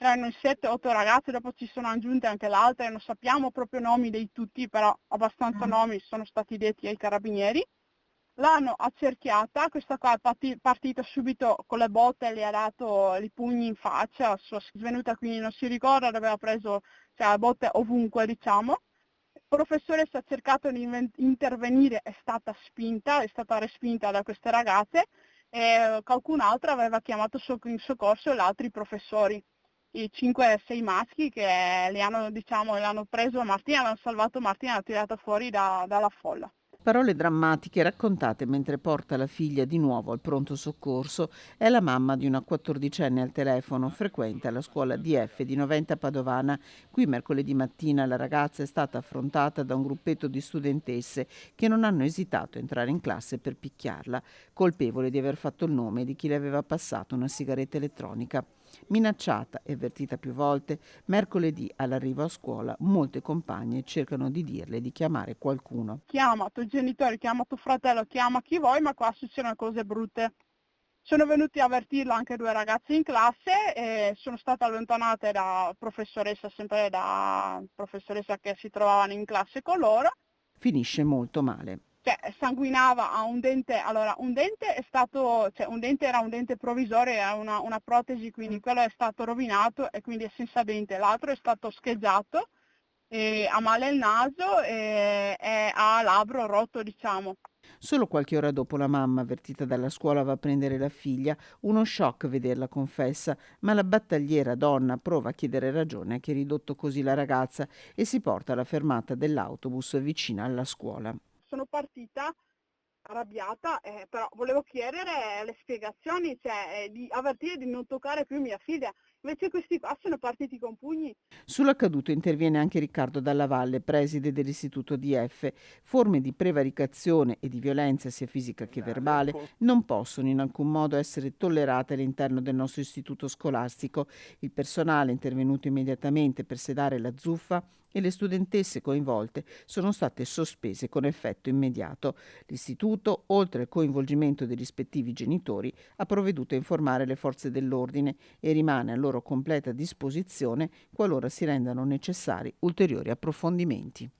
erano in 7-8 ragazze, dopo ci sono aggiunte anche le altre, non sappiamo proprio nomi di tutti, però abbastanza nomi sono stati detti ai carabinieri. L'hanno accerchiata, questa qua è partita subito con le botte, le ha dato i pugni in faccia, è svenuta, quindi non si ricorda, aveva preso botte ovunque, diciamo. Il professoressa ha cercato di intervenire, è stata respinta da queste ragazze e qualcun altro aveva chiamato in soccorso gli altri professori, i 5-6 maschi che l'hanno preso Martina, l'hanno salvato Martina, l'hanno tirata fuori dalla folla. Parole drammatiche raccontate mentre porta la figlia di nuovo al pronto soccorso è la mamma di una 14enne al telefono, frequenta la scuola DF di Noventa Padovana. Qui mercoledì mattina la ragazza è stata affrontata da un gruppetto di studentesse che non hanno esitato a entrare in classe per picchiarla, colpevole di aver fatto il nome di chi le aveva passato una sigaretta elettronica. Minacciata e avvertita più volte, mercoledì all'arrivo a scuola molte compagne cercano di dirle di chiamare qualcuno. Chiama tuoi genitori, chiama tuo fratello, chiama chi vuoi, ma qua succedono cose brutte. Sono venuti a avvertirlo anche 2 ragazzi in classe e sono state allontanate da professoressa, sempre da professoressa che si trovavano in classe con loro. Finisce molto male. Sanguinava a un dente, allora un dente è stato, un dente era un dente provvisorio, era una protesi, quindi quello è stato rovinato e quindi è senza dente, l'altro è stato scheggiato, e ha male il naso e ha labbro rotto, diciamo. Solo qualche ora dopo la mamma, avvertita dalla scuola, va a prendere la figlia. Uno shock vederla, confessa, ma la battagliera donna prova a chiedere ragione a chi ha ridotto così la ragazza e si porta alla fermata dell'autobus vicina alla scuola. Sono partita arrabbiata, però volevo chiedere le spiegazioni, di avvertire di non toccare più mia figlia. Invece questi qua sono partiti con pugni. Sull'accaduto interviene anche Riccardo Dalla Valle, preside dell'istituto DF. Forme di prevaricazione e di violenza, sia fisica che verbale, non possono in alcun modo essere tollerate all'interno del nostro istituto scolastico. Il personale è intervenuto immediatamente per sedare la zuffa e le studentesse coinvolte sono state sospese con effetto immediato. L'istituto, oltre al coinvolgimento dei rispettivi genitori, ha provveduto a informare le forze dell'ordine e rimane a loro completa disposizione qualora si rendano necessari ulteriori approfondimenti.